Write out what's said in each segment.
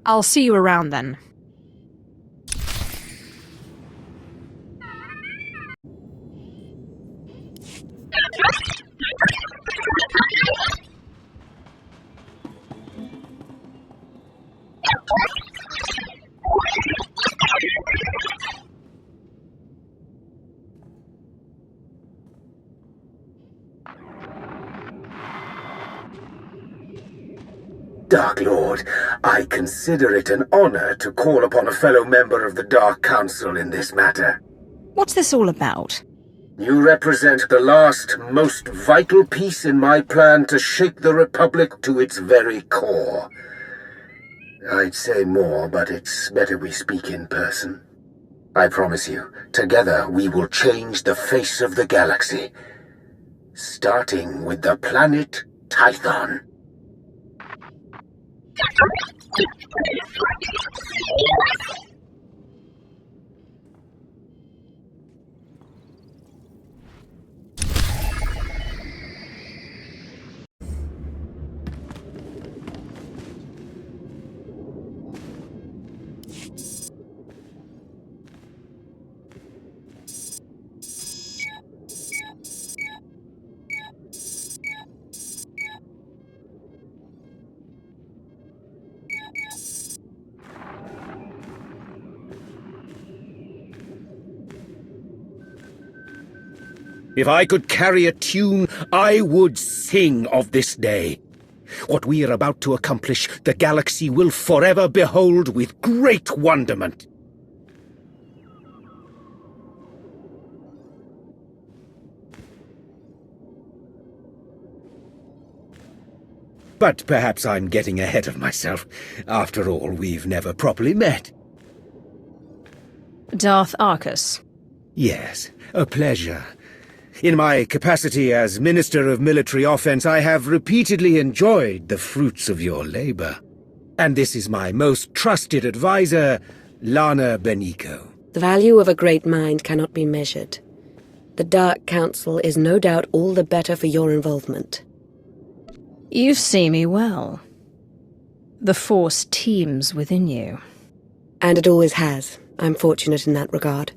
I'll see you around then. Dark Lord, I consider it an honor to call upon a fellow member of the Dark Council in this matter. What's this all about? You represent the last, most vital piece in my plan to shake the Republic to its very core. I'd say more, but it's better we speak in person. I promise you, together we will change the face of the galaxy. Starting with the planet Tython. If I could carry a tune, I would sing of this day. What we are about to accomplish, the galaxy will forever behold with great wonderment. But perhaps I'm getting ahead of myself. After all, we've never properly met. Darth Arcus. Yes, a pleasure. In my capacity as Minister of Military Offense, I have repeatedly enjoyed the fruits of your labor. And this is my most trusted advisor, Lana Benico. The value of a great mind cannot be measured. The Dark Council is no doubt all the better for your involvement. You see me well. The Force teems within you. And it always has. I'm fortunate in that regard.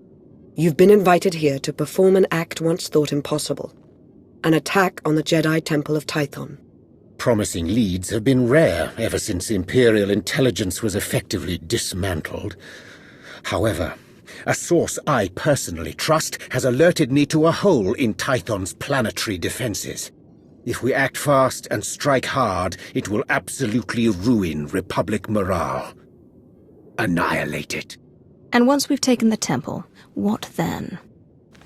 You've been invited here to perform an act once thought impossible. An attack on the Jedi Temple of Tython. Promising leads have been rare ever since Imperial intelligence was effectively dismantled. However, a source I personally trust has alerted me to a hole in Tython's planetary defenses. If we act fast and strike hard, it will absolutely ruin Republic morale. Annihilate it. And once we've taken the temple, what then?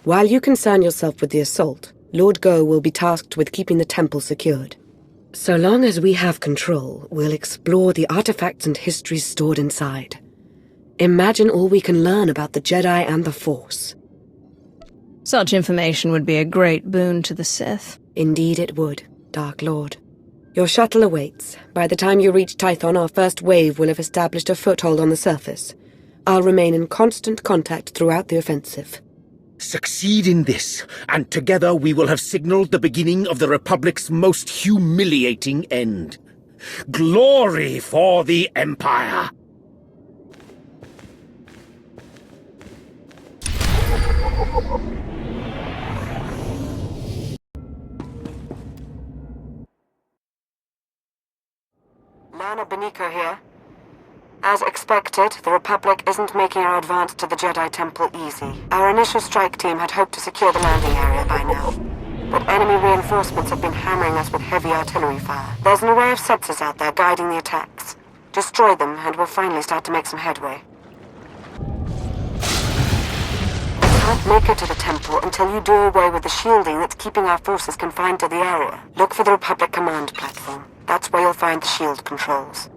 While you concern yourself with the assault, Lord Go will be tasked with keeping the temple secured. So long as we have control, we'll explore the artifacts and histories stored inside. Imagine all we can learn about the Jedi and the Force. Such information would be a great boon to the Sith. Indeed it would, Dark Lord. Your shuttle awaits. By the time you reach Tython, our first wave will have established a foothold on the surface. I'll remain in constant contact throughout the offensive. Succeed in this, and together we will have signaled the beginning of the Republic's most humiliating end. Glory for the Empire! Lana Benico here. As expected, the Republic isn't making our advance to the Jedi Temple easy. Our initial strike team had hoped to secure the landing area by now, but enemy reinforcements have been hammering us with heavy artillery fire. There's an array of sensors out there guiding the attacks. Destroy them, and we'll finally start to make some headway. We can't make it to the temple until you do away with the shielding that's keeping our forces confined to the area. Look for the Republic command platform. That's where you'll find the shield controls.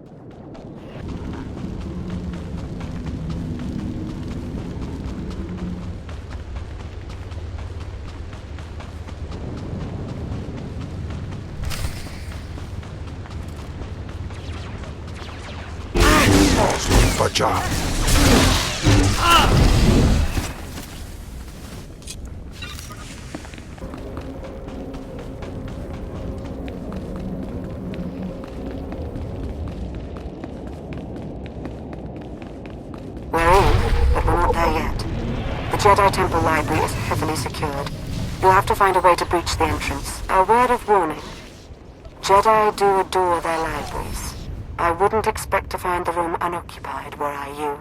For job. Jedi Temple library is heavily secured. You'll have to find a way to breach the entrance. A word of warning. Jedi do adore their libraries. I wouldn't expect to find the room unoccupied were I you.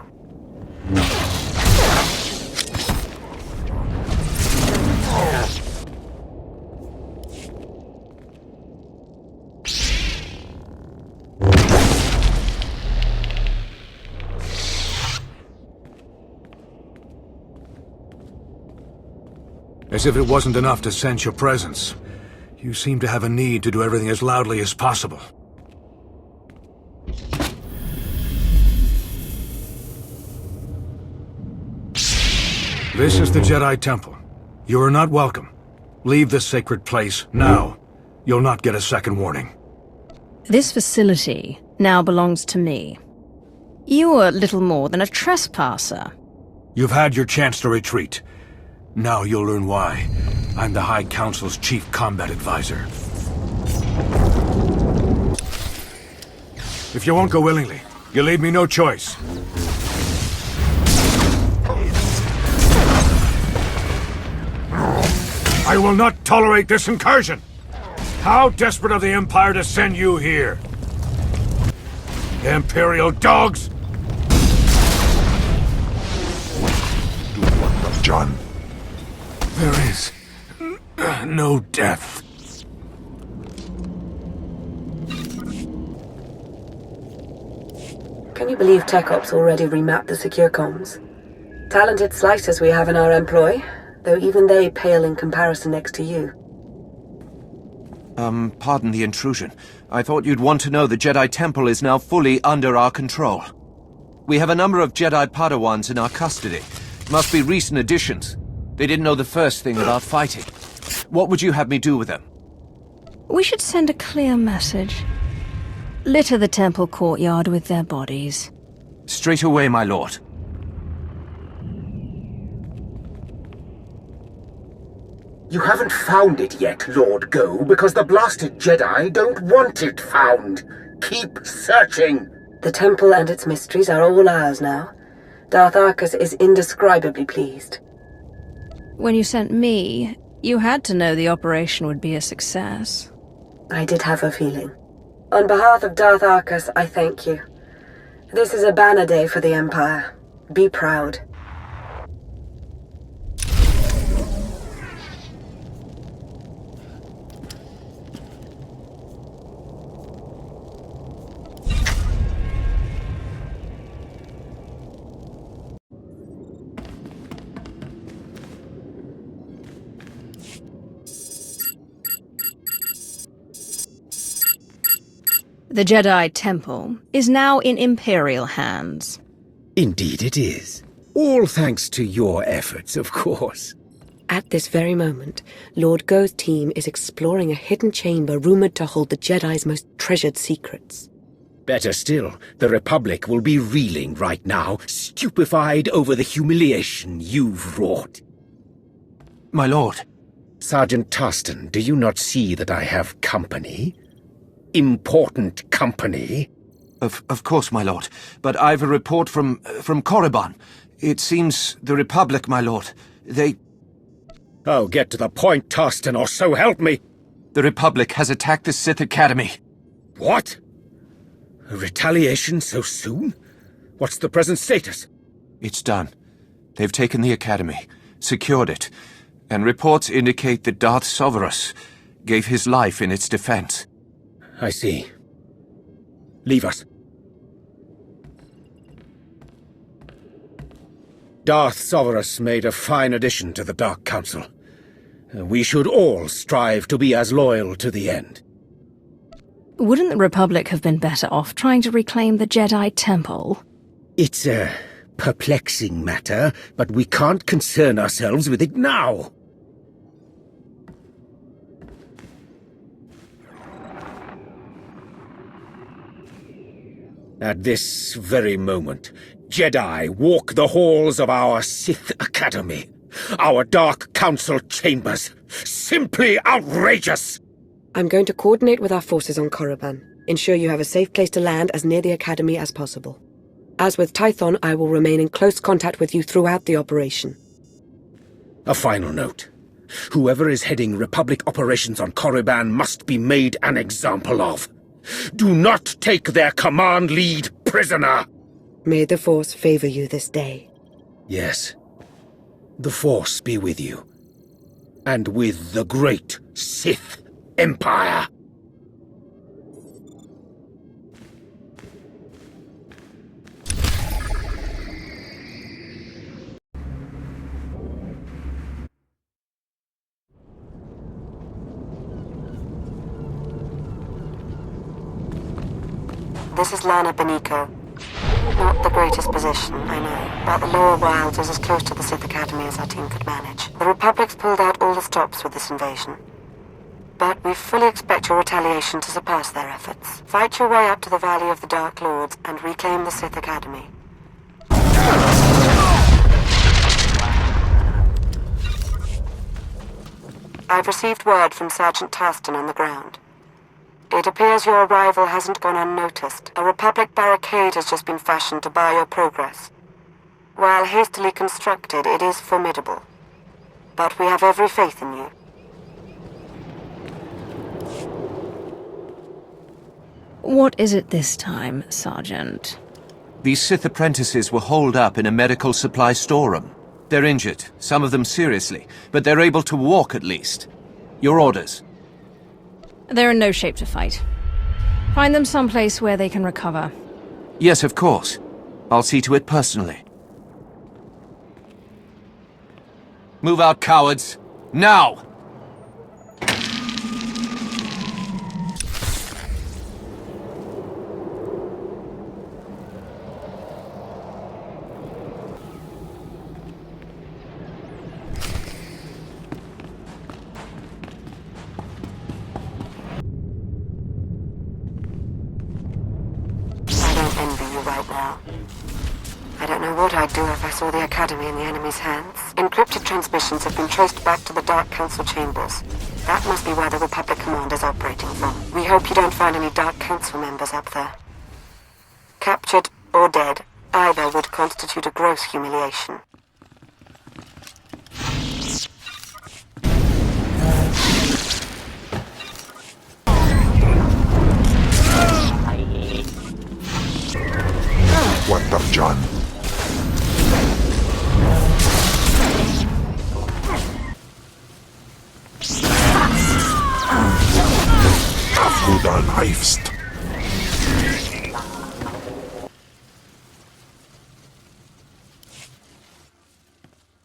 As if it wasn't enough to sense your presence, you seem to have a need to do everything as loudly as possible. This is the Jedi Temple. You are not welcome. Leave this sacred place now. You'll not get a second warning. This facility now belongs to me. You are little more than a trespasser. You've had your chance to retreat. Now you'll learn why. I'm the High Council's chief combat advisor. If you won't go willingly, you leave me no choice. I will not tolerate this incursion! How desperate of the Empire to send you here! Imperial dogs! Do what have done. There is no death. Can you believe Tech Ops already remapped the secure comms? Talented slicers we have in our employ, though even they pale in comparison next to you. Pardon the intrusion. I thought you'd want to know the Jedi Temple is now fully under our control. We have a number of Jedi Padawans in our custody. Must be recent additions. They didn't know the first thing about fighting. What would you have me do with them? We should send a clear message. Litter the temple courtyard with their bodies. Straight away, my lord. You haven't found it yet, Lord Go, because the blasted Jedi don't want it found. Keep searching. The temple and its mysteries are all ours now. Darth Arcus is indescribably pleased. When you sent me, you had to know the operation would be a success. I did have a feeling. On behalf of Darth Arcus, I thank you. This is a banner day for the Empire. Be proud. The Jedi Temple is now in Imperial hands. Indeed it is. All thanks to your efforts, of course. At this very moment, Lord Go's team is exploring a hidden chamber rumored to hold the Jedi's most treasured secrets. Better still, the Republic will be reeling right now, stupefied over the humiliation you've wrought. My lord. Sergeant Tarston, do you not see that I have company? Important company? Of course, my lord. But I've a report from Korriban. It seems the Republic, my lord. They... Oh, get to the point, Tarston, or so help me! The Republic has attacked the Sith Academy. What? A retaliation so soon? What's the present status? It's done. They've taken the Academy, secured it, and reports indicate that Darth SoR gave his life in its defense. I see. Leave us. Darth SoR made a fine addition to the Dark Council. We should all strive to be as loyal to the end. Wouldn't the Republic have been better off trying to reclaim the Jedi Temple? It's a perplexing matter, but we can't concern ourselves with it now. At this very moment, Jedi walk the halls of our Sith Academy, our Dark Council chambers. Simply outrageous! I'm going to coordinate with our forces on Korriban. Ensure you have a safe place to land as near the Academy as possible. As with Tython, I will remain in close contact with you throughout the operation. A final note. Whoever is heading Republic operations on Korriban must be made an example of. Do not take their command lead prisoner! May the Force favor you this day. Yes. The Force be with you. And with the great Sith Empire. This is Lana Beniko. Not the greatest position, I know, but the lower wilds is as close to the Sith Academy as our team could manage. The Republic's pulled out all the stops with this invasion. But we fully expect your retaliation to surpass their efforts. Fight your way up to the Valley of the Dark Lords and reclaim the Sith Academy. I've received word from Sergeant Tython on the ground. It appears your arrival hasn't gone unnoticed. A Republic barricade has just been fashioned to bar your progress. While hastily constructed, it is formidable. But we have every faith in you. What is it this time, Sergeant? These Sith apprentices were holed up in a medical supply storeroom. They're injured, some of them seriously, but they're able to walk at least. Your orders? They're in no shape to fight. Find them someplace where they can recover. Yes, of course. I'll see to it personally. Move out, cowards! Now! I don't know what I'd do if I saw the Academy in the enemy's hands. Encrypted transmissions have been traced back to the Dark Council chambers. That must be where the Republic Command is operating from. We hope you don't find any Dark Council members up there. Captured or dead, either would constitute a gross humiliation. What the John? Afgudan Heifst.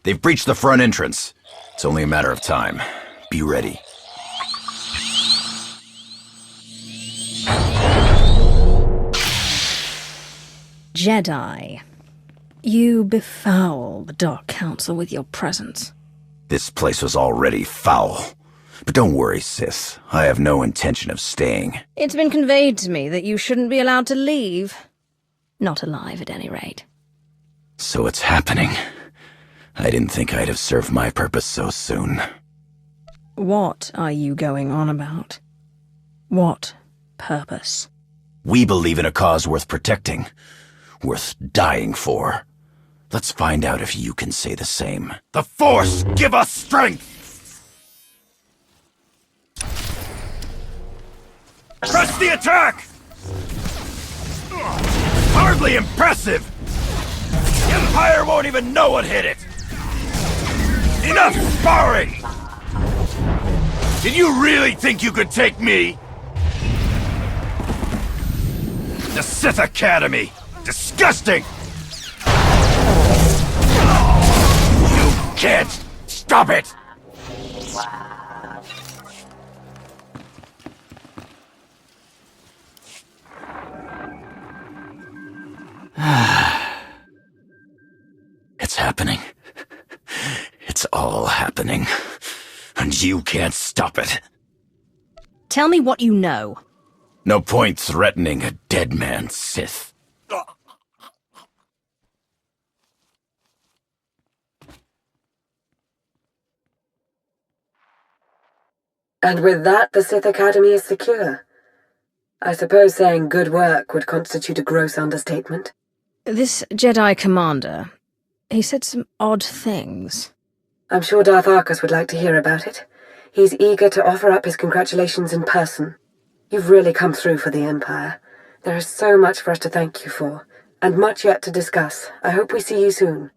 They've breached the front entrance. It's only a matter of time. Be ready. Jedi. You befoul the Dark Council with your presence. This place was already foul. But don't worry, Sis. I have no intention of staying. It's been conveyed to me that you shouldn't be allowed to leave. Not alive, at any rate. So it's happening. I didn't think I'd have served my purpose so soon. What are you going on about? What purpose? We believe in a cause worth protecting. Worth dying for. Let's find out if you can say the same. The Force, give us strength! Press the attack! Hardly impressive! The Empire won't even know what hit it! Enough sparring! Did you really think you could take me? The Sith Academy! Disgusting! You can't stop it! It's happening. It's all happening. And you can't stop it. Tell me what you know. No point threatening a dead man's Sith. And with that, the Sith Academy is secure. I suppose saying good work would constitute a gross understatement. This Jedi commander, he said some odd things. I'm sure Darth Arcus would like to hear about it. He's eager to offer up his congratulations in person. You've really come through for the Empire. There is so much for us to thank you for, and much yet to discuss. I hope we see you soon.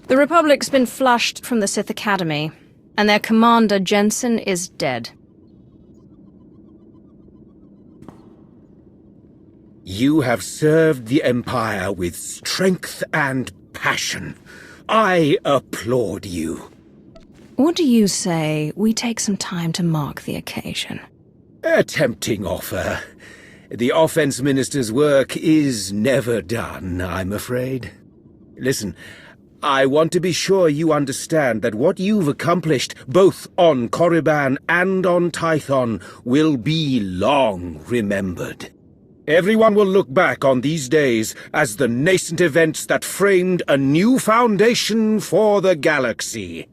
The Republic's been flushed from the Sith Academy, and their commander, Jensen, is dead. You have served the Empire with strength and passion. I applaud you. What do you say we take some time to mark the occasion? A tempting offer. The Offense Minister's work is never done, I'm afraid. Listen, I want to be sure you understand that what you've accomplished, both on Korriban and on Tython, will be long remembered. Everyone will look back on these days as the nascent events that framed a new foundation for the galaxy.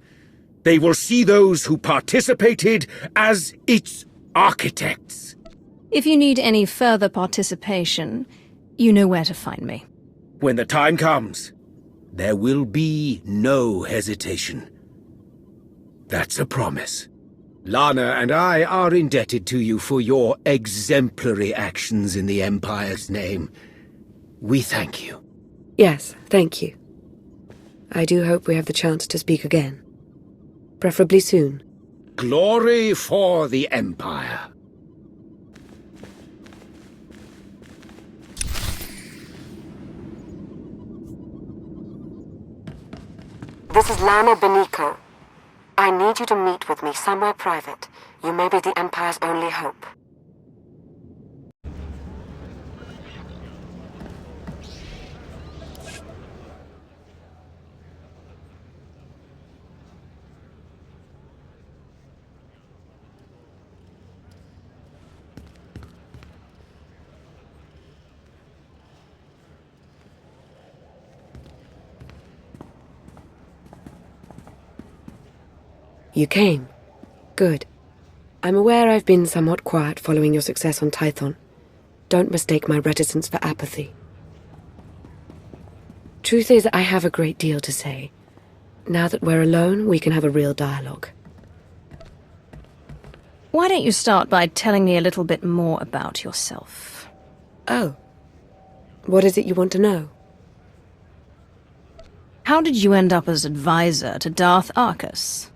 They will see those who participated as its architects. If you need any further participation, you know where to find me. When the time comes, there will be no hesitation. That's a promise. Lana and I are indebted to you for your exemplary actions in the Empire's name. We thank you. Yes, thank you. I do hope we have the chance to speak again. Preferably soon. Glory for the Empire. This is Lana Beniko. I need you to meet with me somewhere private. You may be the Empire's only hope. You came. Good. I'm aware I've been somewhat quiet following your success on Tython. Don't mistake my reticence for apathy. Truth is, I have a great deal to say. Now that we're alone, we can have a real dialogue. Why don't you start by telling me a little bit more about yourself? Oh. What is it you want to know? How did you end up as advisor to Darth Arcus?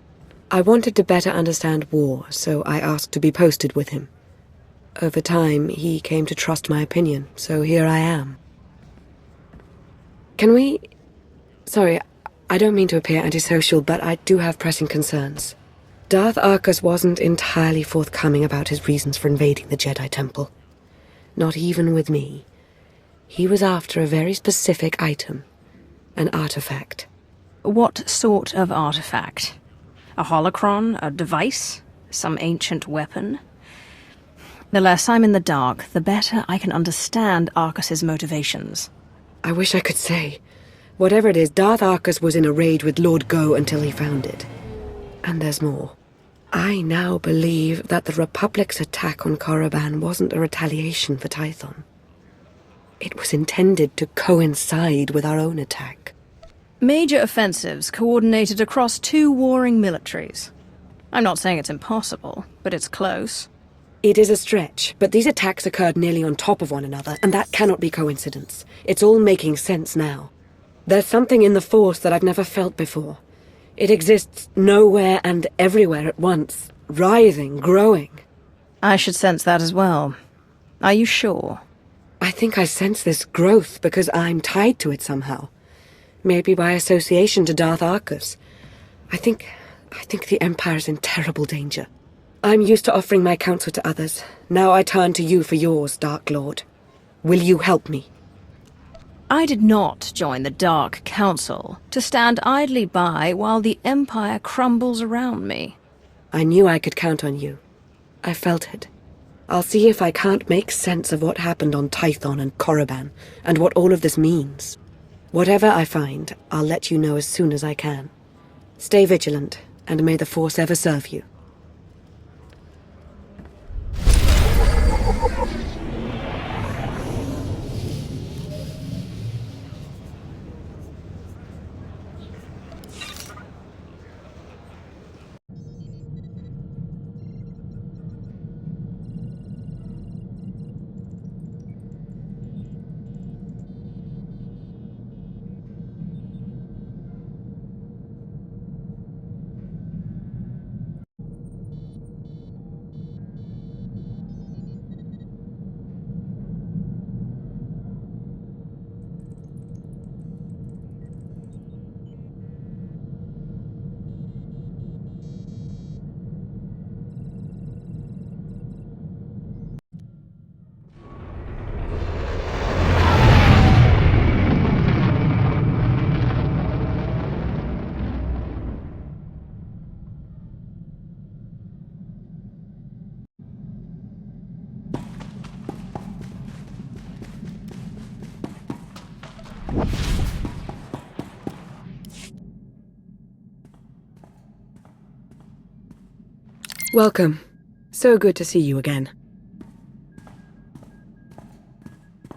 I wanted to better understand war, so I asked to be posted with him. Over time, he came to trust my opinion, so here I am. Can we... Sorry, I don't mean to appear antisocial, but I do have pressing concerns. Darth Arcus wasn't entirely forthcoming about his reasons for invading the Jedi Temple. Not even with me. He was after a very specific item. An artifact. What sort of artifact? A holocron? A device? Some ancient weapon? The less I'm in the dark, the better I can understand Arcus's motivations. I wish I could say. Whatever it is, Darth Arcus was in a raid with Lord Go until he found it. And there's more. I now believe that the Republic's attack on Korriban wasn't a retaliation for Tython. It was intended to coincide with our own attack. Major offensives coordinated across two warring militaries. I'm not saying it's impossible, but it's close. It is a stretch, but these attacks occurred nearly on top of one another, and that cannot be coincidence. It's all making sense now. There's something in the Force that I've never felt before. It exists nowhere and everywhere at once, writhing, growing. I should sense that as well. Are you sure? I think I sense this growth because I'm tied to it somehow. Maybe by association to Darth Arcus. I think the Empire's in terrible danger. I'm used to offering my counsel to others. Now I turn to you for yours, Dark Lord. Will you help me? I did not join the Dark Council to stand idly by while the Empire crumbles around me. I knew I could count on you. I felt it. I'll see if I can't make sense of what happened on Tython and Korriban, and what all of this means. Whatever I find, I'll let you know as soon as I can. Stay vigilant, and may the Force ever serve you. Welcome. So good to see you again.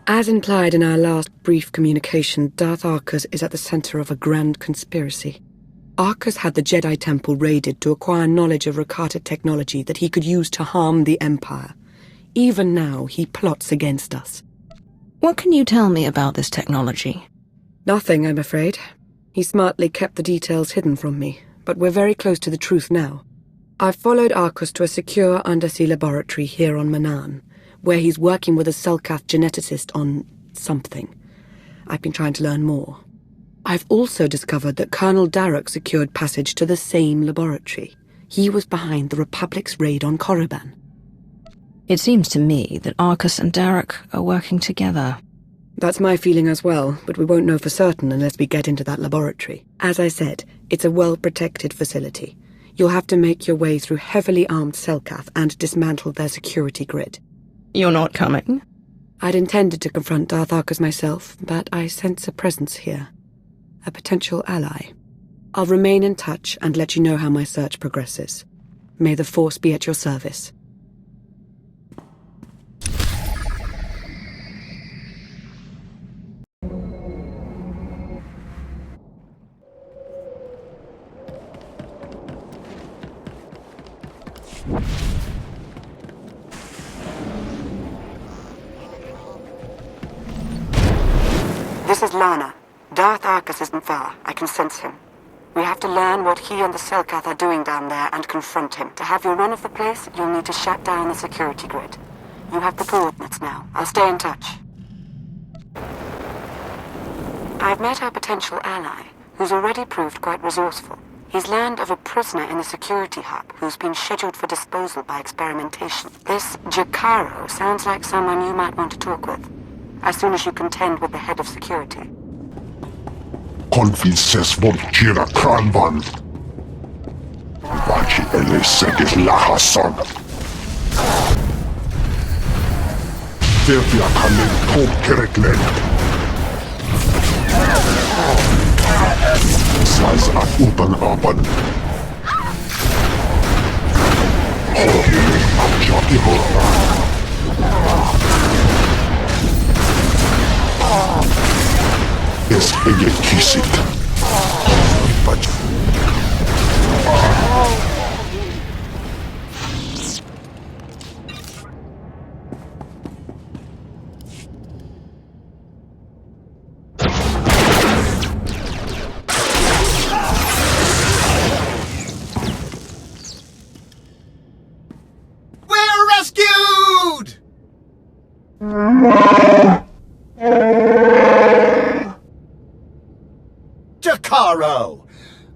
As implied in our last brief communication, Darth Arcus is at the center of a grand conspiracy. Arcus had the Jedi Temple raided to acquire knowledge of Rakata technology that he could use to harm the Empire. Even now, he plots against us. What can you tell me about this technology? Nothing, I'm afraid. He smartly kept the details hidden from me, but we're very close to the truth now. I've followed Arcus to a secure undersea laboratory here on Manaan, where he's working with a Selkath geneticist on something. I've been trying to learn more. I've also discovered that Colonel Darroch secured passage to the same laboratory. He was behind the Republic's raid on Korriban. It seems to me that Arcus and Darroch are working together. That's my feeling as well, but we won't know for certain unless we get into that laboratory. As I said, it's a well-protected facility. You'll have to make your way through heavily armed Selkath and dismantle their security grid. You're not coming? I'd intended to confront Darth Arcus myself, but I sense a presence here. A potential ally. I'll remain in touch and let you know how my search progresses. May the Force be at your service. This is Lana. Darth Arcus isn't far. I can sense him. We have to learn what he and the Selkath are doing down there and confront him. To have your run of the place, you'll need to shut down the security grid. You have the coordinates now. I'll stay in touch. I've met our potential ally, who's already proved quite resourceful. He's learned of a prisoner in the security hub who's been scheduled for disposal by experimentation. This Jakaro sounds like someone you might want to talk with, as soon as you contend with the head of security. Convinces Volkira Kranvan. Vaci Elisegis Lahason. Vervia Kalen Tom Kereklen. Size at Uban Aban. Horrible Abjaki Horror. Es ege kisit. But we're rescued! Jakaro!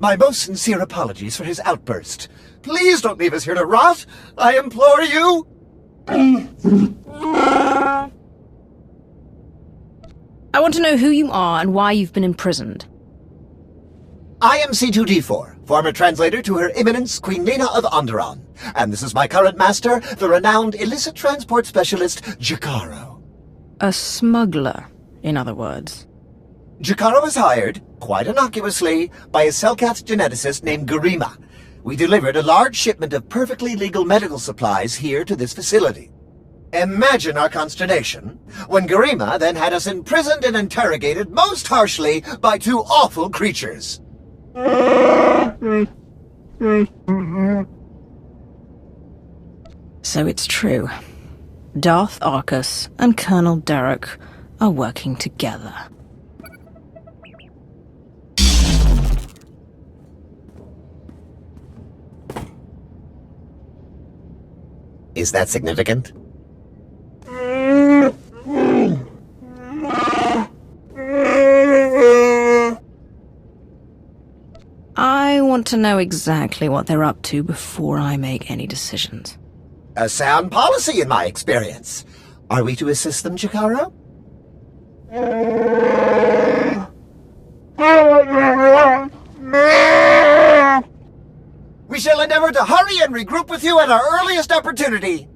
My most sincere apologies for his outburst. Please don't leave us here to rot! I implore you! I want to know who you are and why you've been imprisoned. I am C2D4, former translator to Her Eminence Queen Lena of Onderon. And this is my current master, the renowned illicit transport specialist, Jakaro. A smuggler, in other words. Jakaro was hired, quite innocuously, by a Selkath geneticist named Garima. We delivered a large shipment of perfectly legal medical supplies here to this facility. Imagine our consternation when Garima then had us imprisoned and interrogated most harshly by two awful creatures. So it's true. Darth Arcus and Colonel Derek are working together. Is that significant? I want to know exactly what they're up to before I make any decisions. A sound policy in my experience. Are we to assist them, Jakaro? We shall endeavor to hurry and regroup with you at our earliest opportunity.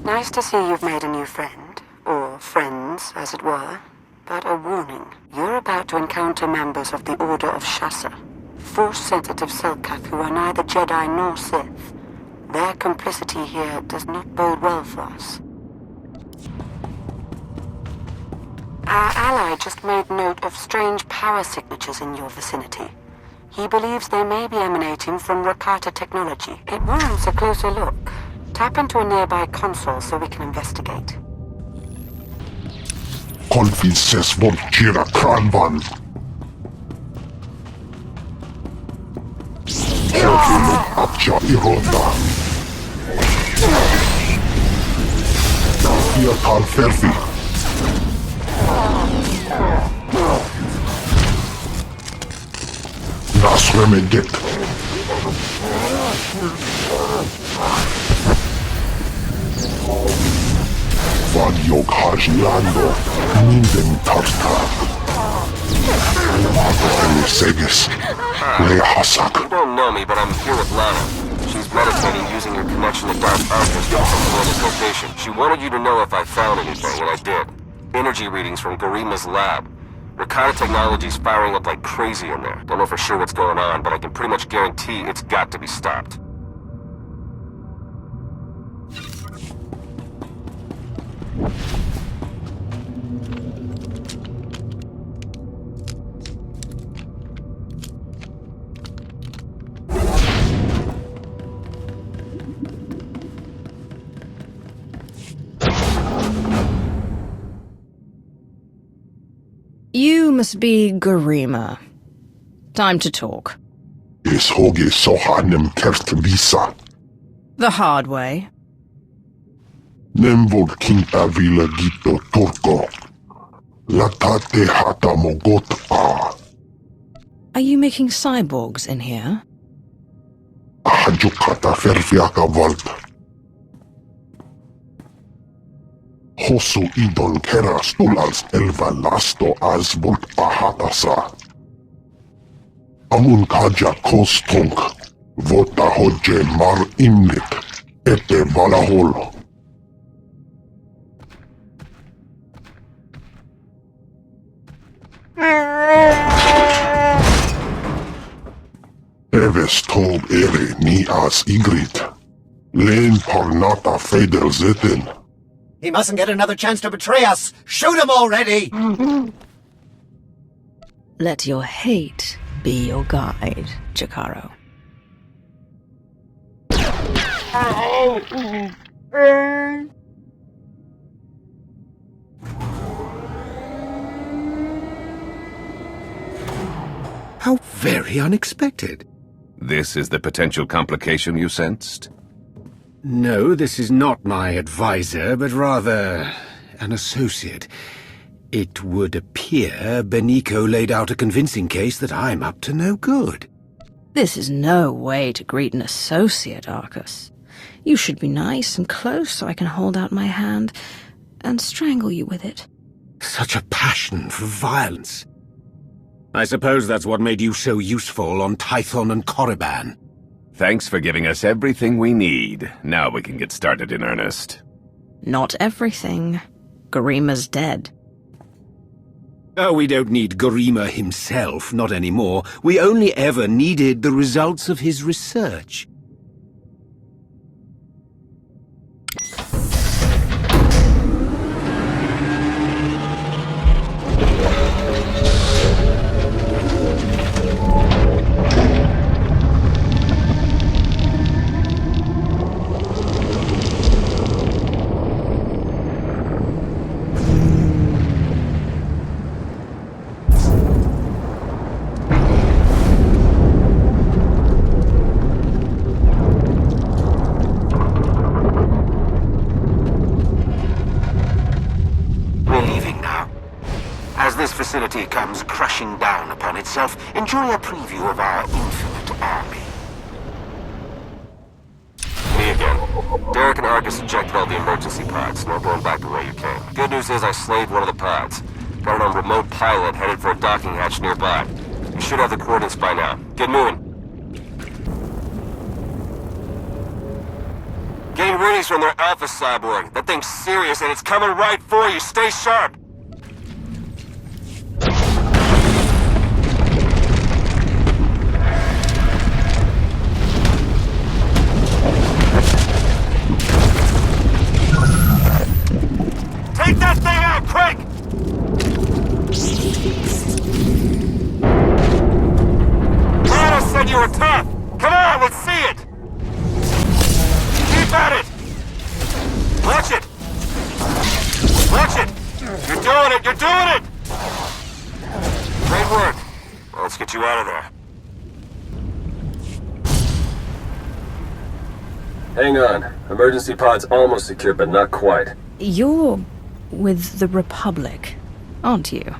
Nice to see you've made a new friend, or friends, as it were. But a warning, you're about to encounter members of the Order of Shasa, Force-sensitive Selkath who are neither Jedi nor Sith. Their complicity here does not bode well for us. Our ally just made note of strange power signatures in your vicinity. He believes they may be emanating from Rakata technology. It warrants a closer look. Tap into a nearby console so we can investigate. Konfises voltira kranvan. Herfiluk abja ironda. Fiatal ferfi. Nasremeget. Vagyog Hajlando, minden tarta. Seges, Lehasak. You don't know me, but I'm here with Lana. She's meditating using her connection to Darth Arcus to confirm his location. She wanted you to know if I found anything, and I did. Energy readings from Garima's lab. Rakata technology's firing up like crazy in there. Don't know for sure what's going on, but I can pretty much guarantee it's got to be stopped. You must be Garima. Time to talk. Is hoge sohanem kert visa. The hard way. Nemvod kinta vila gito turko. Latate hata mogot a. Are you making cyborgs in here? Ahajukata ferviaka vald. Hosu idon kera stulals elva lasto azbult ahatasa. Amun kaja kostonk. Vota hoje mar imnik. Ete valahol. Eves tob ere ni as igrit. Len parnata fedel zetin. He mustn't get another chance to betray us! Shoot him already! Let your hate be your guide, Jakaro. How very unexpected. This is the potential complication you sensed? No, this is not my advisor, but rather an associate. It would appear Beniko laid out a convincing case that I'm up to no good. This is no way to greet an associate, Arcus. You should be nice and close so I can hold out my hand and strangle you with it. Such a passion for violence. I suppose that's what made you so useful on Tython and Korriban. Thanks for giving us everything we need. Now we can get started in earnest. Not everything. Garima's dead. Oh, we don't need Garima himself, not anymore. We only ever needed the results of his research. Facility comes crashing down upon itself, enjoy a preview of our infinite army. Me again. Derek and Argus ejected all the emergency pods. No going back the way you came. Good news is I slayed one of the pods. Got it on remote pilot, headed for a docking hatch nearby. You should have the coordinates by now. Get moving. Getting readies from their Alpha cyborg. That thing's serious and it's coming right for you. Stay sharp. Take that thing out, quick! Lana said you were tough! Come on, let's see it! Keep at it! Watch it! Watch it! You're doing it! You're doing it! Great work. Well, let's get you out of there. Hang on. Emergency pod's almost secure, but not quite. You're with the Republic, aren't you?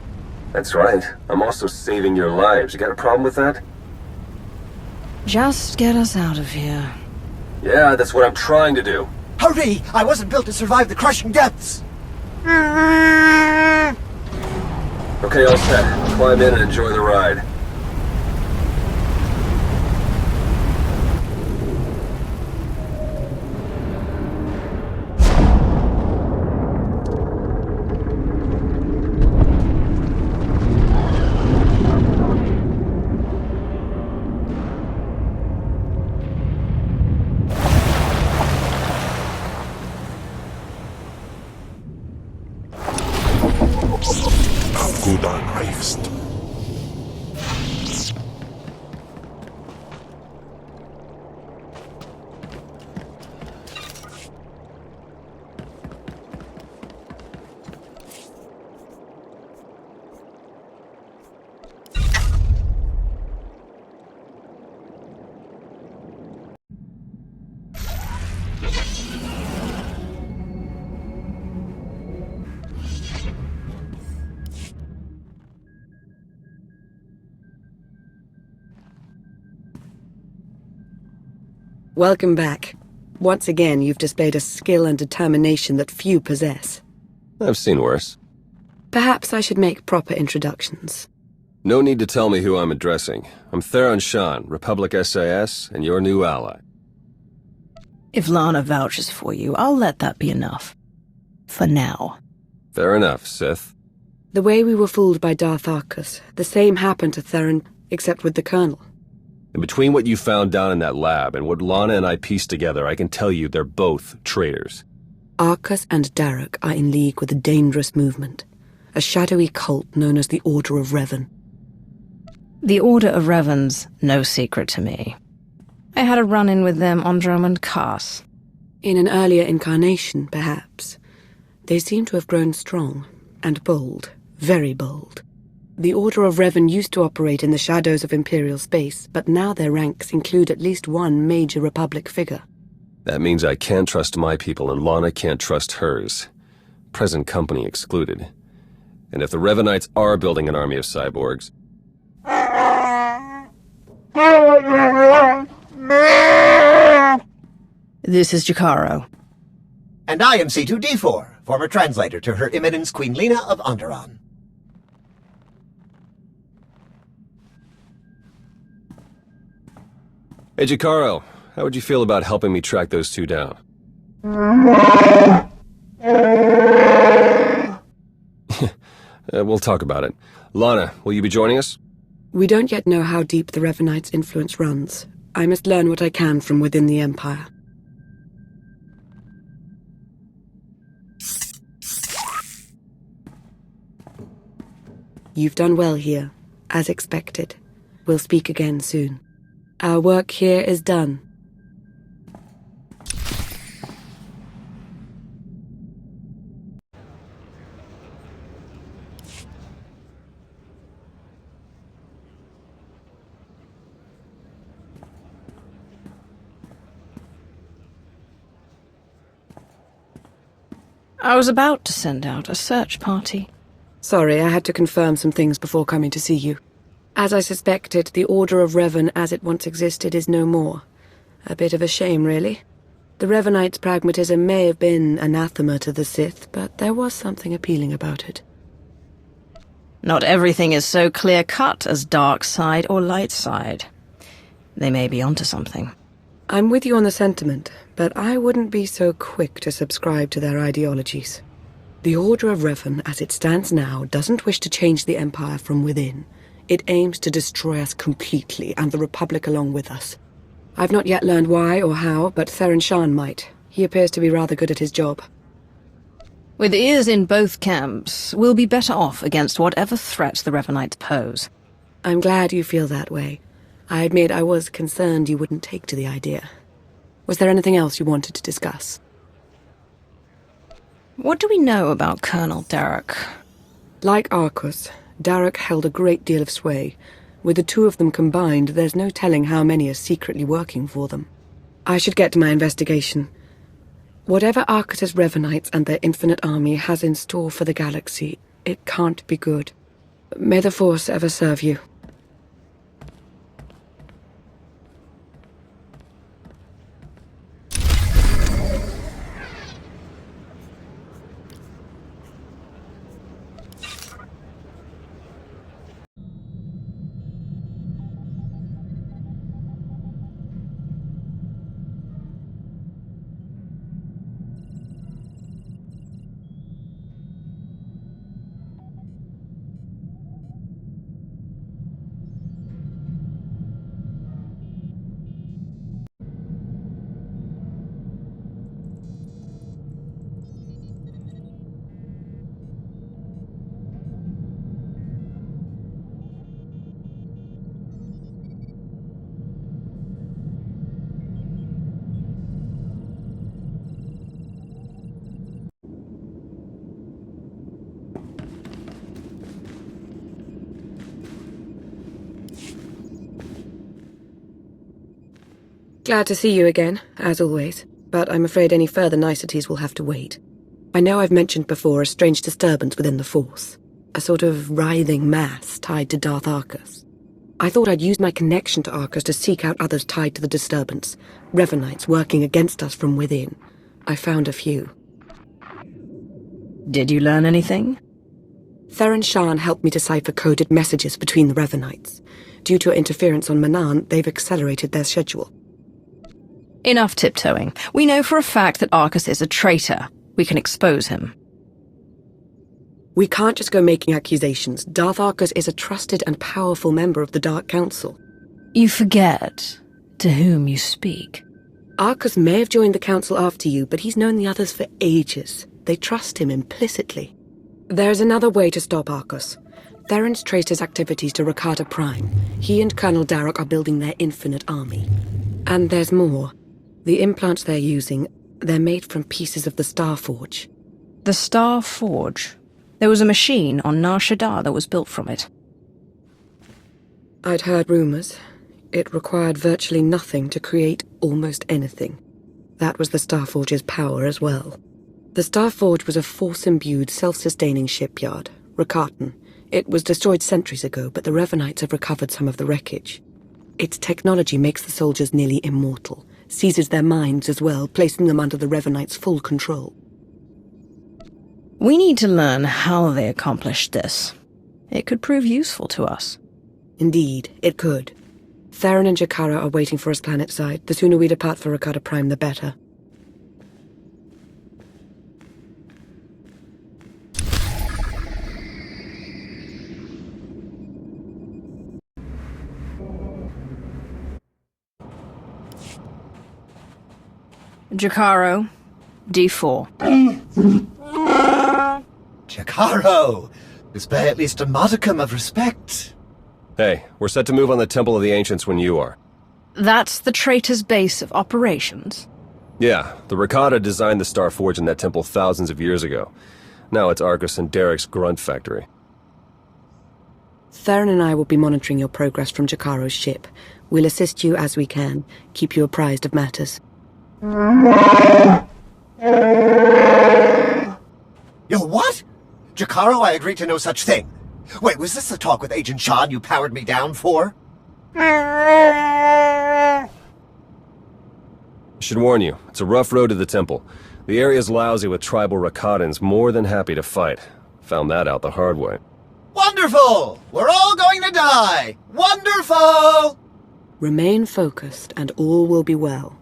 That's right. I'm also saving your lives. You got a problem with that? Just get us out of here. Yeah, that's what I'm trying to do. Hurry! I wasn't built to survive the crushing depths! Okay, all set. Climb in and enjoy the ride. Welcome back. Once again, you've displayed a skill and determination that few possess. I've seen worse. Perhaps I should make proper introductions. No need to tell me who I'm addressing. I'm Theron Shan, Republic SAS, and your new ally. If Lana vouches for you, I'll let that be enough. For now. Fair enough, Sith. The way we were fooled by Darth Arcus, the same happened to Theron, except with the Colonel. And between what you found down in that lab and what Lana and I pieced together, I can tell you they're both traitors. Arcus and Derek are in league with a dangerous movement, a shadowy cult known as the Order of Revan. The Order of Revan's no secret to me. I had a run-in with them on Dromund Kaas. In an earlier incarnation, perhaps. They seem to have grown strong and bold, very bold. The Order of Revan used to operate in the shadows of Imperial space, but now their ranks include at least one major Republic figure. That means I can't trust my people and Lana can't trust hers. Present company excluded. And if the Revanites are building an army of cyborgs... This is Jakaro. And I am C2D4, former translator to Her Eminence Queen Lena of Onderon. Hey, Jakaro. How would you feel about helping me track those two down? We'll talk about it. Lana, will you be joining us? We don't yet know how deep the Revanite's influence runs. I must learn what I can from within the Empire. You've done well here, as expected. We'll speak again soon. Our work here is done. I was about to send out a search party. Sorry, I had to confirm some things before coming to see you. As I suspected, the Order of Revan as it once existed is no more. A bit of a shame, really. The Revanite's pragmatism may have been anathema to the Sith, but there was something appealing about it. Not everything is so clear-cut as dark side or light side. They may be onto something. I'm with you on the sentiment, but I wouldn't be so quick to subscribe to their ideologies. The Order of Revan, as it stands now, doesn't wish to change the Empire from within. It aims to destroy us completely, and the Republic along with us. I've not yet learned why or how, but Theron Shan might. He appears to be rather good at his job. With ears in both camps, we'll be better off against whatever threat the Revanites pose. I'm glad you feel that way. I admit I was concerned you wouldn't take to the idea. Was there anything else you wanted to discuss? What do we know about Colonel Derek? Like Occlus, Derek held a great deal of sway. With the two of them combined, there's no telling how many are secretly working for them. I should get to my investigation. Whatever Arcus's Revanites and their infinite army has in store for the galaxy, it can't be good. May the Force ever serve you. Glad to see you again, as always, but I'm afraid any further niceties will have to wait. I know I've mentioned before a strange disturbance within the Force, a sort of writhing mass tied to Darth Arcus. I thought I'd use my connection to Arcus to seek out others tied to the disturbance, Revanites working against us from within. I found a few. Did you learn anything? Theron Shan helped me decipher coded messages between the Revanites. Due to interference on Manaan, they've accelerated their schedule. Enough tiptoeing. We know for a fact that Arcus is a traitor. We can expose him. We can't just go making accusations. Darth Arcus is a trusted and powerful member of the Dark Council. You forget to whom you speak. Arcus may have joined the Council after you, but he's known the others for ages. They trust him implicitly. There's another way to stop Arcus. Theron's traced his activities to Rakata Prime. He and Colonel Derek are building their infinite army. And there's more. The implants they're using, they're made from pieces of the Star Forge. The Star Forge? There was a machine on Nar Shaddaa that was built from it. I'd heard rumors. It required virtually nothing to create almost anything. That was the Star Forge's power as well. The Star Forge was a force-imbued, self-sustaining shipyard, Rakatan. It was destroyed centuries ago, but the Revanites have recovered some of the wreckage. Its technology makes the soldiers nearly immortal, seizes their minds as well, placing them under the Revanite's full control. We need to learn how they accomplished this. It could prove useful to us. Indeed, it could. Theron and Jakara are waiting for us planetside. The sooner we depart for Rakata Prime, the better. Jakaro, D4. Jakaro! Display at least a modicum of respect. Hey, we're set to move on the Temple of the Ancients when you are. That's the traitor's base of operations? Yeah, the Rakata designed the Star Forge in that temple thousands of years ago. Now it's Arcus and Derek's grunt factory. Theron and I will be monitoring your progress from Jakaro's ship. We'll assist you as we can, keep you apprised of matters. Yo, what? Jakaro, I agreed to no such thing. Wait, was this the talk with Agent Sean you powered me down for? I should warn you, it's a rough road to the temple. The area's lousy with tribal Rakatans more than happy to fight. Found that out the hard way. Wonderful! We're all going to die! Wonderful! Remain focused and all will be well.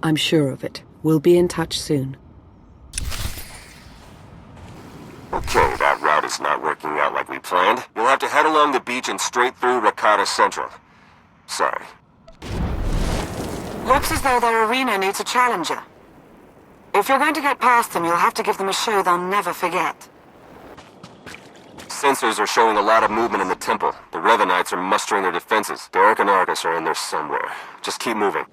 I'm sure of it. We'll be in touch soon. Okay, that route is not working out like we planned. You'll have to head along the beach and straight through Rakata Central. Sorry. Looks as though their arena needs a challenger. If you're going to get past them, you'll have to give them a show they'll never forget. Sensors are showing a lot of movement in the temple. The Revanites are mustering their defenses. Derek and Arcus are in there somewhere. Just keep moving.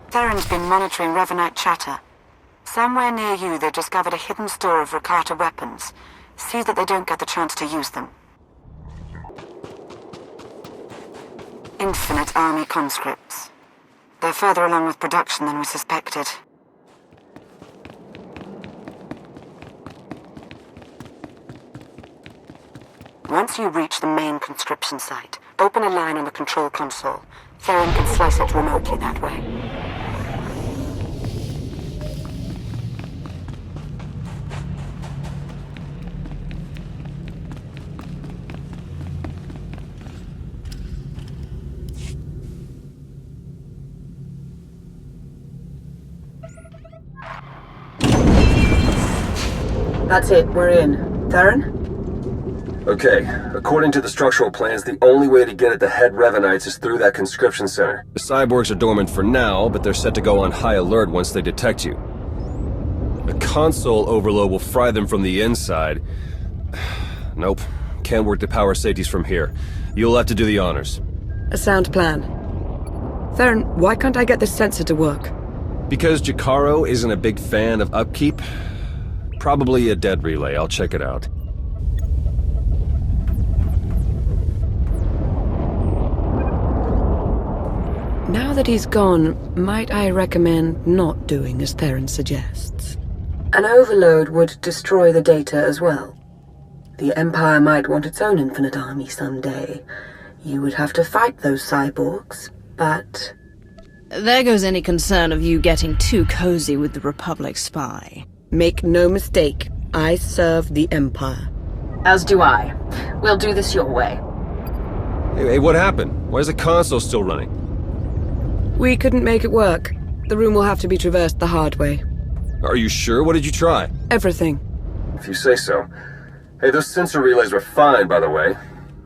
Theron's been monitoring Revanite chatter. Somewhere near you, they've discovered a hidden store of Rakata weapons. See that they don't get the chance to use them. Infinite army conscripts. They're further along with production than we suspected. Once you reach the main conscription site, open a line on the control console. Theron can slice it remotely that way. That's it, we're in. Theron? Okay, according to the structural plans, the only way to get at the head Revanites is through that conscription center. The cyborgs are dormant for now, but they're set to go on high alert once they detect you. A console overload will fry them from the inside. Nope, can't work the power safeties from here. You'll have to do the honors. A sound plan. Theron, why can't I get this sensor to work? Because Jakaro isn't a big fan of upkeep? Probably a dead relay, I'll check it out. Now that he's gone, might I recommend not doing as Theron suggests? An overload would destroy the data as well. The Empire might want its own infinite army someday. You would have to fight those cyborgs, but... There goes any concern of you getting too cozy with the Republic spy. Make no mistake, I serve the Empire. As do I. We'll do this your way. Hey, what happened? Why is the console still running? We couldn't make it work. The room will have to be traversed the hard way. Are you sure? What did you try? Everything. If you say so. Hey, those sensor relays were fine, by the way.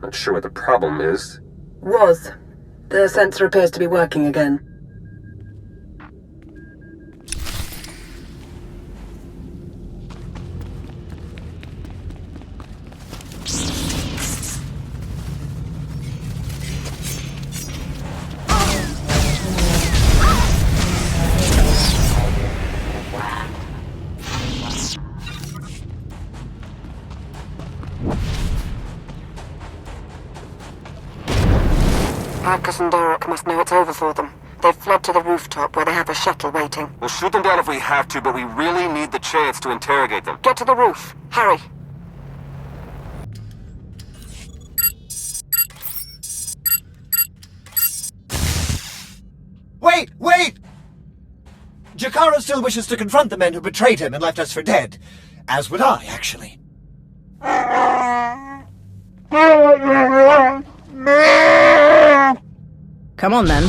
Not sure what the problem is. Was. The sensor appears to be working again. Arcus and Derek must know it's over for them. They've fled to the rooftop where they have a shuttle waiting. We'll shoot them down if we have to, but we really need the chance to interrogate them. Get to the roof. Hurry. Wait! Jakaro still wishes to confront the men who betrayed him and left us for dead. As would I, actually. Come on, then.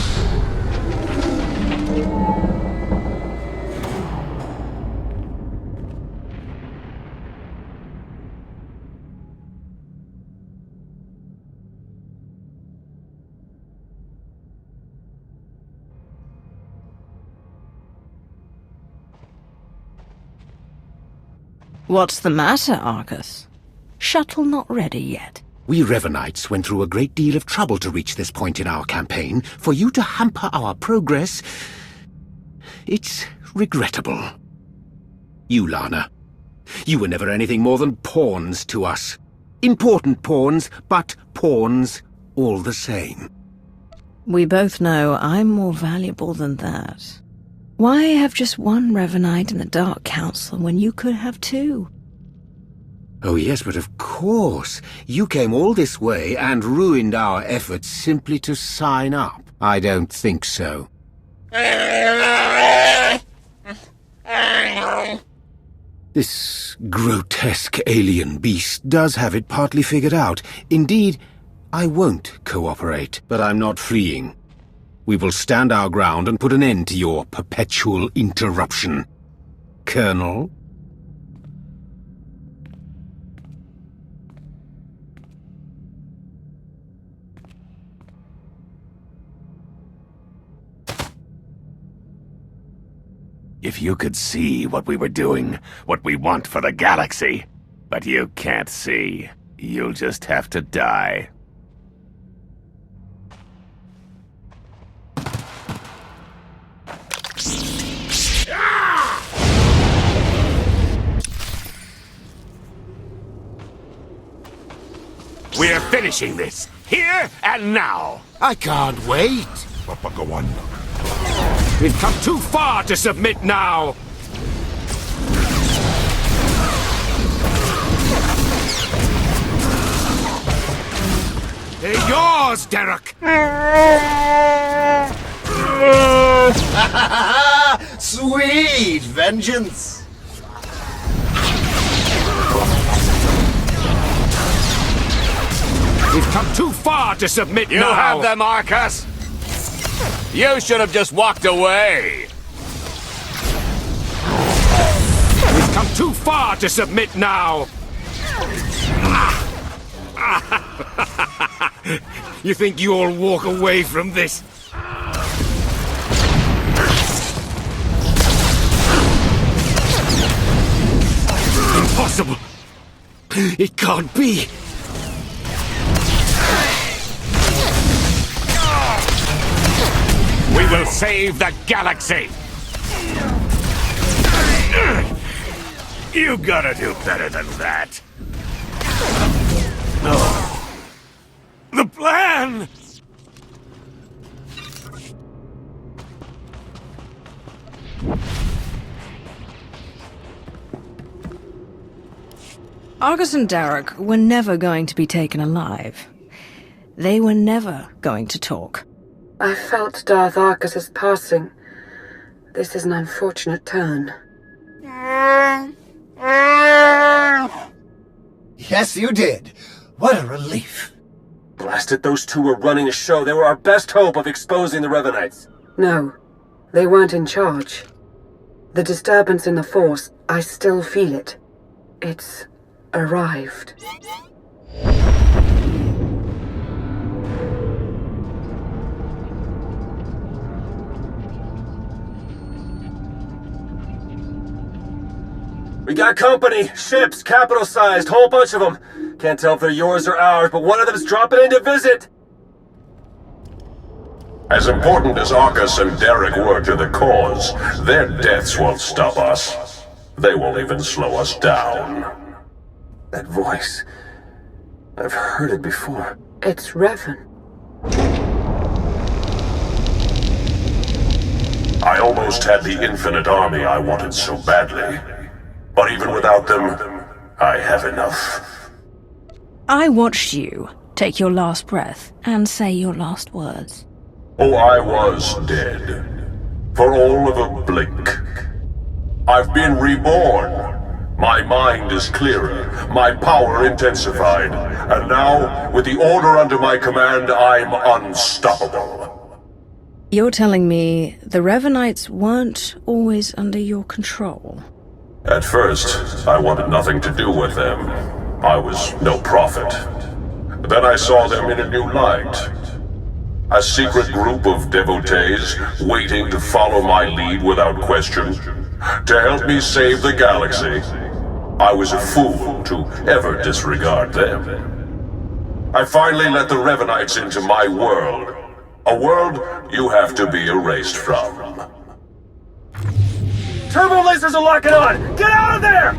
What's the matter, Arcus? Shuttle not ready yet? We Revenites went through a great deal of trouble to reach this point in our campaign. For you to hamper our progress, it's regrettable. You, Lana. You were never anything more than pawns to us. Important pawns, but pawns all the same. We both know I'm more valuable than that. Why have just one Revenite in the Dark Council when you could have two? Oh yes, but of course. You came all this way and ruined our efforts simply to sign up. I don't think so. This grotesque alien beast does have it partly figured out. Indeed, I won't cooperate, but I'm not fleeing. We will stand our ground and put an end to your perpetual interruption. Colonel? If you could see what we were doing, what we want for the galaxy. But you can't see. You'll just have to die. We're finishing this, here and now. I can't wait. We've come too far to submit now. They're yours, Derek. Sweet vengeance. We've come too far to submit now! You have them, Arcus! You should have just walked away! We've come too far to submit now! You think you'll walk away from this? Impossible! It can't be! We will save the galaxy! You gotta do better than that. No. The plan! Argus and Derek were never going to be taken alive. They were never going to talk. I felt Darth Arcus's passing. This is an unfortunate turn. Yes, you did. What a relief. Blasted, those two were running a show. They were our best hope of exposing the Revenites. No, they weren't in charge. The disturbance in the Force, I still feel it. It's arrived. We got company. Ships, capital-sized, whole bunch of them. Can't tell if they're yours or ours, but one of them's dropping in to visit. As important as Arcus and Derek were to the cause, their deaths won't stop us. They won't even slow us down. That voice. I've heard it before. It's Revan. I almost had the infinite army I wanted so badly. But even without them, I have enough. I watched you take your last breath and say your last words. Oh, I was dead. For all of a blink. I've been reborn. My mind is clearer, my power intensified, and now, with the Order under my command, I'm unstoppable. You're telling me the Revenites weren't always under your control? At first, I wanted nothing to do with them. I was no prophet. Then I saw them in a new light. A secret group of devotees waiting to follow my lead without question, to help me save the galaxy. I was a fool to ever disregard them. I finally let the Revenites into my world. A world you have to be erased from. Turbo lasers are locking on! Get out of there!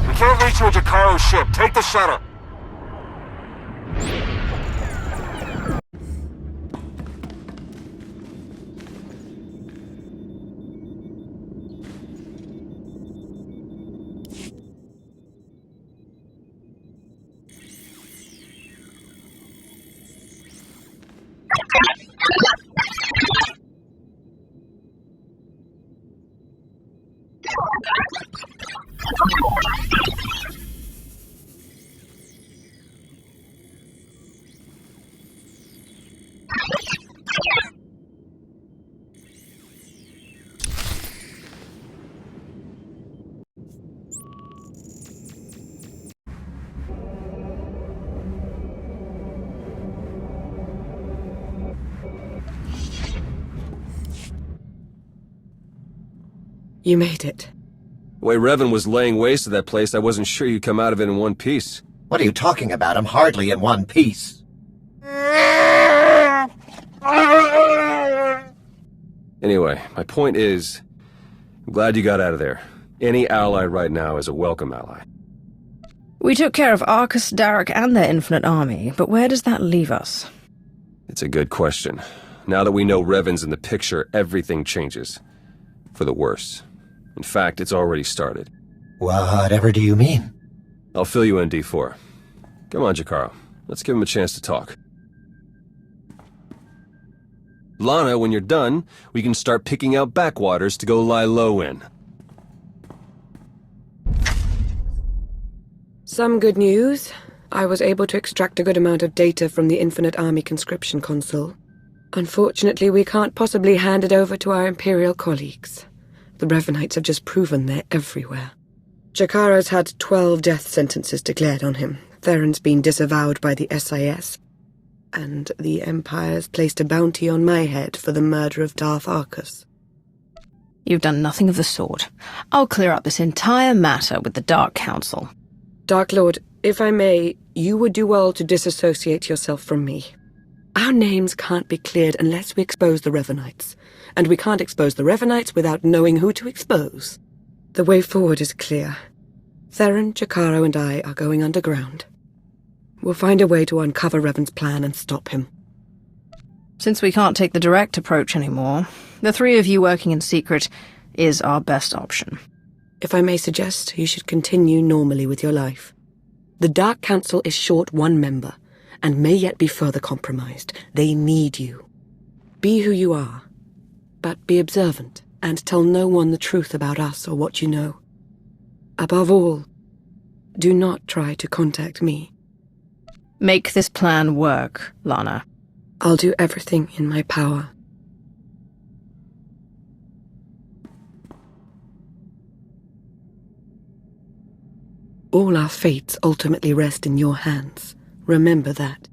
We can't reach your Jakaro ship. Take the shuttle. You made it. The way Revan was laying waste to that place, I wasn't sure you'd come out of it in one piece. What are you talking about? I'm hardly in one piece. Anyway, my point is, I'm glad you got out of there. Any ally right now is a welcome ally. We took care of Arcus, Darek, and their infinite army, but where does that leave us? It's a good question. Now that we know Revan's in the picture, everything changes. For the worse. In fact, it's already started. Whatever do you mean? I'll fill you in, D4. Come on, Jakaro. Let's give him a chance to talk. Lana, when you're done, we can start picking out backwaters to go lie low in. Some good news. I was able to extract a good amount of data from the Infinite Army conscription console. Unfortunately, we can't possibly hand it over to our Imperial colleagues. The Revenites have just proven they're everywhere. Jakaro's had 12 death sentences declared on him. Theron's been disavowed by the SIS. And the Empire's placed a bounty on my head for the murder of Darth Arcus. You've done nothing of the sort. I'll clear up this entire matter with the Dark Council. Dark Lord, if I may, you would do well to disassociate yourself from me. Our names can't be cleared unless we expose the Revenites. And we can't expose the Revenites without knowing who to expose. The way forward is clear. Theron, Jakaro, and I are going underground. We'll find a way to uncover Revan's plan and stop him. Since we can't take the direct approach anymore, the three of you working in secret is our best option. If I may suggest, you should continue normally with your life. The Dark Council is short one member, and may yet be further compromised. They need you. Be who you are, but be observant, and tell no one the truth about us or what you know. Above all, do not try to contact me. Make this plan work, Lana. I'll do everything in my power. All our fates ultimately rest in your hands. Remember that.